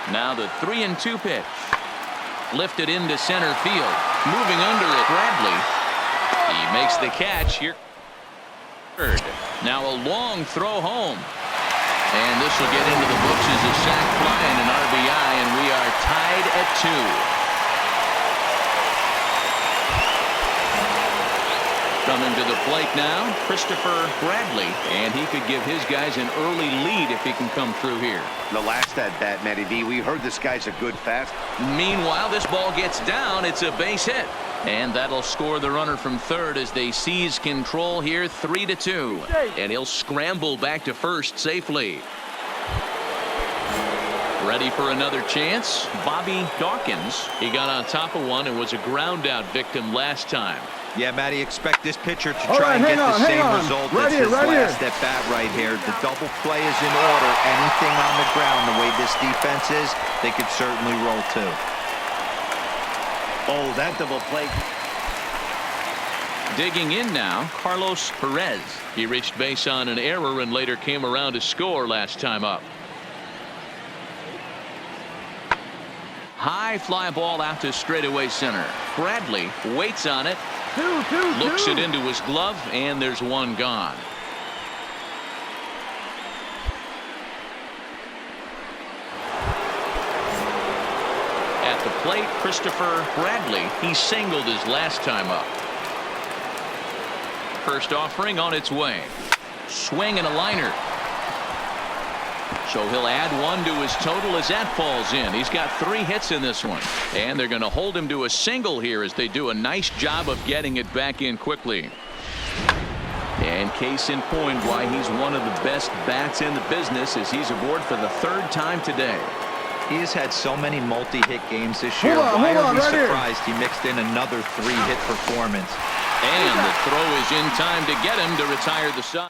Now the 3-2 pitch. Lifted into center field. Moving under it, Bradley. He makes the catch here. Now a long throw home. And this will get into the books as a sac fly and an RBI, and we are tied at 2. Coming to the plate now, Christopher Bradley, and he could give his guys an early lead if he can come through here. The last at bat, Matty V, we heard this guy's a good fast. Meanwhile, this ball gets down. It's a base hit. And that'll score the runner from third as they seize control here, 3-2. And he'll scramble back to first safely. Ready for another chance. Bobby Dawkins. He got on top of one and was a ground out victim last time. Yeah, Matty, expect this pitcher to try and get the same result as his last at bat right here. The double play is in order. Anything on the ground, the way this defense is, they could certainly roll too. Oh, that double play. Digging in now, Carlos Perez. He reached base on an error and later came around to score last time up. High fly ball out to straightaway center. Bradley waits on it. Looks it into his glove, and there's one gone. At the plate, Christopher Bradley. He singled his last time up. First offering on its way. Swing and a liner. So he'll add one to his total as that falls in. He's got 3 hits in this one. And they're going to hold him to a single here as they do a nice job of getting it back in quickly. And case in point why he's one of the best bats in the business as he's aboard for the 3rd time today. He has had so many multi-hit games this year. Why are we surprised he mixed in another 3-hit performance? And the throw is in time to get him to retire the side.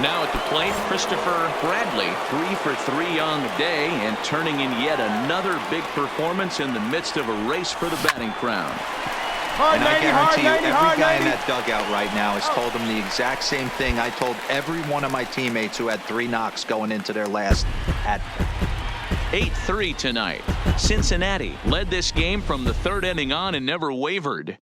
Now at the plate, Christopher Bradley, 3 for 3 on the day and turning in yet another big performance in the midst of a race for the batting crown. And I guarantee you, every guy in that dugout right now has told him the exact same thing I told every one of my teammates who had 3 knocks going into their last at 8-3 tonight. Cincinnati led this game from the 3rd inning on and never wavered.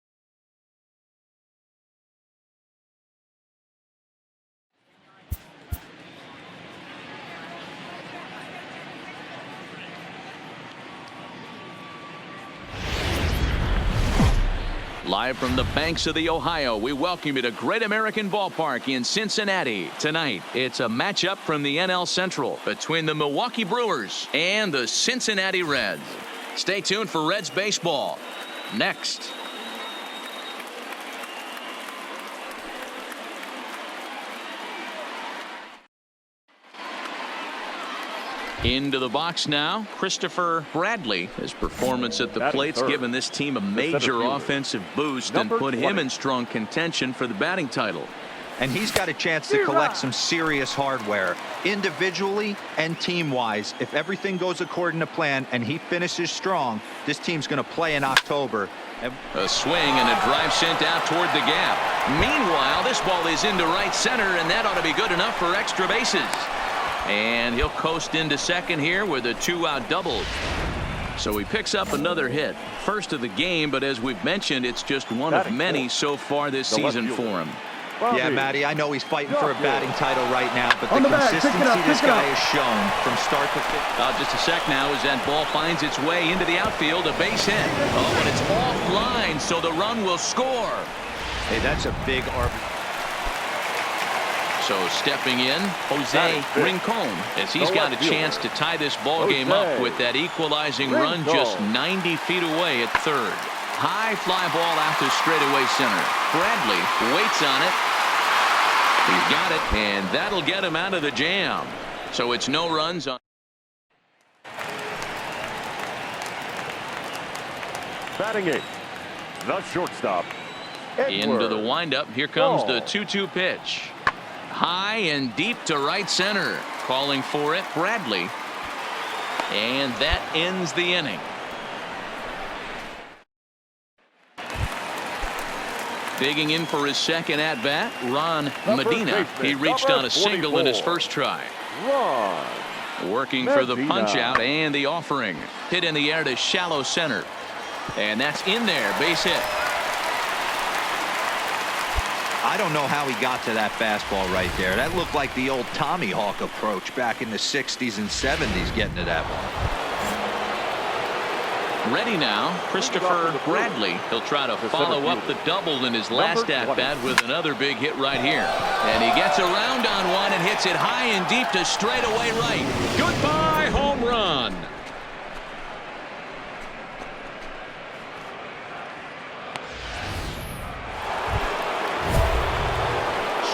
Live from the banks of the Ohio, we welcome you to Great American Ballpark in Cincinnati. Tonight, it's a matchup from the NL Central between the Milwaukee Brewers and the Cincinnati Reds. Stay tuned for Reds baseball. Next. Into the box now, Christopher Bradley. His performance at the plate's given this team a major offensive boost and put him in strong contention for the batting title. And he's got a chance to collect some serious hardware, individually and team-wise. If everything goes according to plan and he finishes strong, this team's going to play in October. A swing and a drive sent out toward the gap. Meanwhile, this ball is into right center, and that ought to be good enough for extra bases. And he'll coast into second here with a 2-out double. So he picks up another hit. First of the game, but as we've mentioned, it's just one of many so far this season for him. Yeah, Matty, I know he's fighting for a batting title right now, but the consistency this guy has shown from start to finish. Just a sec now as that ball finds its way into the outfield, a base hit. Oh, and it's offline, so the run will score. Hey, that's a big RBI. So stepping in, Jose Rincon, as he's got a chance to tie this ball game up with that equalizing run just 90 feet away at third. High fly ball out to straightaway center. Bradley waits on it. He's got it, and that'll get him out of the jam. So it's no runs on. Batting 8th, the shortstop. Into the windup. Here comes the 2-2 pitch. High and deep to right center. Calling for it, Bradley. And that ends the inning. Digging in for his second at-bat, Ron Medina. He reached on a single in his first try. Working for the Medina. punch out and the offering. Hit in the air to shallow center. And that's in there. Base hit. I don't know how he got to that fastball right there. That looked like the old Tommy Hawk approach back in the 60s and 70s getting to that one. Ready now, Christopher Bradley. He'll try to follow up the double in his last at-bat with another big hit right here. And he gets around on one and hits it high and deep to straightaway right. Goodbye home run.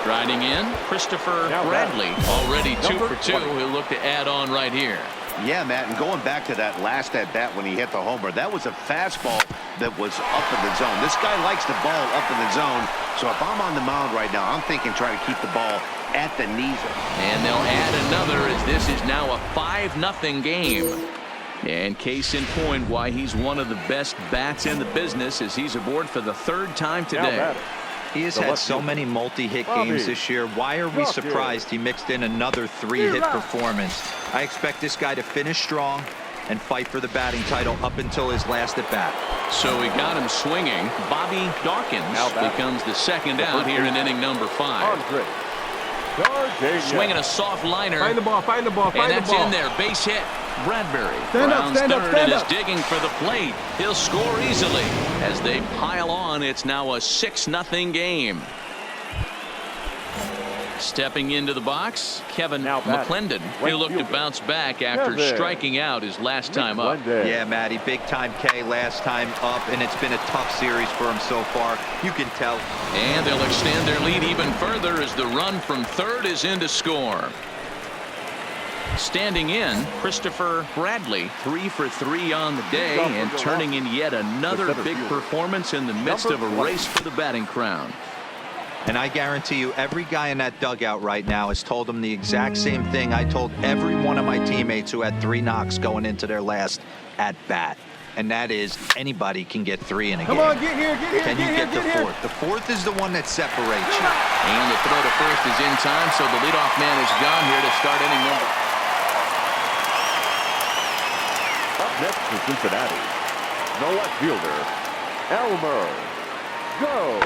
Striding in, Christopher Bradley. Already 2 for 2. He'll look to add on right here. Yeah, Matt, and going back to that last at-bat when he hit the homer, that was a fastball that was up in the zone. This guy likes the ball up in the zone, so if I'm on the mound right now, I'm thinking try to keep the ball at the knees. And they'll add another as this is now a 5-0 game. And case in point why he's one of the best bats in the business as he's aboard for the 3rd time today. He has had so many multi-hit games this year. Why are we surprised he mixed in another 3-hit performance? I expect this guy to finish strong and fight for the batting title up until his last at-bat. So we got him swinging. Bobby Dawkins becomes the second out here in inning number 5. Swinging a soft liner. Find the ball, find the ball, and that's in there. Base hit. Bradbury rounds third and is digging for the plate. He'll score easily as they pile on. It's now a 6-0 game. Stepping into the box, Kevin McClendon. He'll look to bounce back after striking out his last time up. Yeah, Matty, big time K last time up, and it's been a tough series for him so far. You can tell. And they'll extend their lead even further as the run from third is in to score. Standing in, Christopher Bradley, 3 for 3 on the day and turning in yet another big performance in the midst of a race for the batting crown. And I guarantee you every guy in that dugout right now has told him the exact same thing I told every one of my teammates who had 3 knocks going into their last at bat. And that is anybody can get 3 in a game. Come on, get here, get here, can you get the 4th? The 4th is the one that separates you. And the throw to first is in time, so the leadoff man is gone here to start inning number. Up next to Cincinnati, the left fielder, Elmer. Go.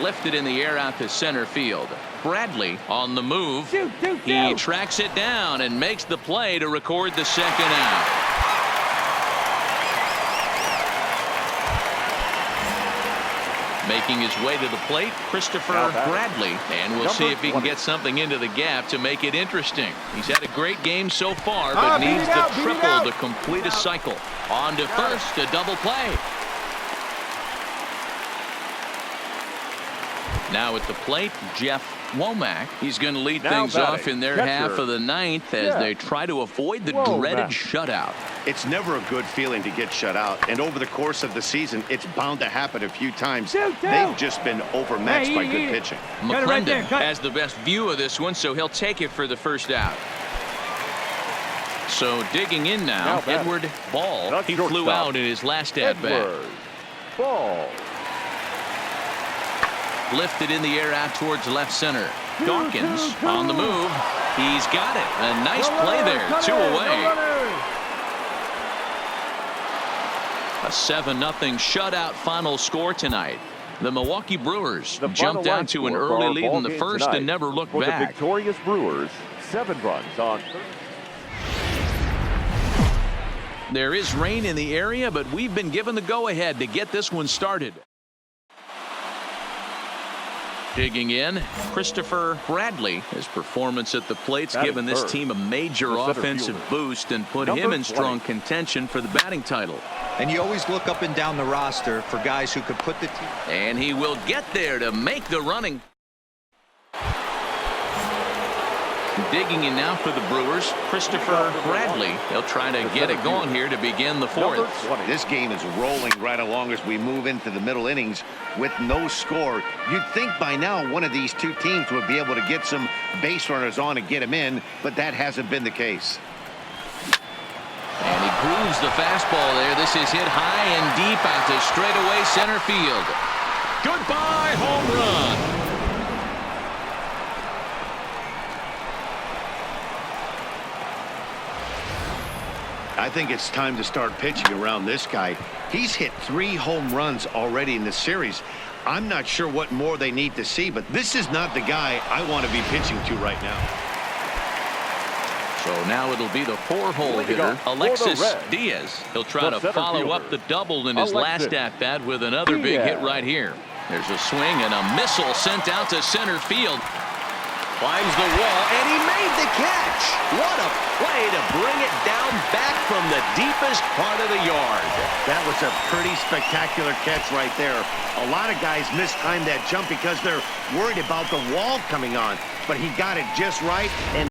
Lifted in the air out to center field. Bradley on the move. He tracks it down and makes the play to record the second out. Making his way to the plate, Christopher Bradley, and we'll see if he can get something into the gap to make it interesting. He's had a great game so far, but needs the triple to complete a cycle. On to first, a double play. Now at the plate, Jeff Womack. He's going to lead things off in their half of the 9th as they try to avoid the dreaded shutout. It's never a good feeling to get shut out, and over the course of the season, it's bound to happen a few times. They've just been overmatched by good pitching. McClendon has the best view of this one, so he'll take it for the first out. So digging in now, Edward Ball. He flew out in his last at-bat. Ball. Lifted in the air out towards left center. Dawkins on the move. He's got it. A nice play there. 2 away. A 7-0 shutout final score tonight. The Milwaukee Brewers jumped out to an early lead in the first and never looked back. The victorious Brewers, 7 runs on. There is rain in the area, but we've been given the go-ahead to get this one started. Digging in, Christopher Bradley. His performance at the plate's given this team a major offensive boost and put him in strong contention for the batting title. And you always look up and down the roster for guys who could put the team. And he will get there to make the running. Digging in now for the Brewers, Christopher Bradley. He'll try to get it going here to begin the 4th. This game is rolling right along as we move into the middle innings with no score. You'd think by now one of these two teams would be able to get some base runners on and get them in, but that hasn't been the case. And he grooves the fastball there. This is hit high and deep out to straightaway center field. Goodbye home run. I think it's time to start pitching around this guy. He's hit 3 home runs already in the series. I'm not sure what more they need to see, but this is not the guy I want to be pitching to right now. So now it'll be the 4-hole Leading hitter, off for the Alexis Reds, Diaz. He'll try the to center follow up fielder, the double in his Alexis last at-bat with another big hit Diaz. right here. There's a swing and a missile sent out to center field. Climbs the wall, and he made the catch. What a play to bring it down back from the deepest part of the yard. That was a pretty spectacular catch right there. A lot of guys mistime that jump because they're worried about the wall coming on, but he got it just right. And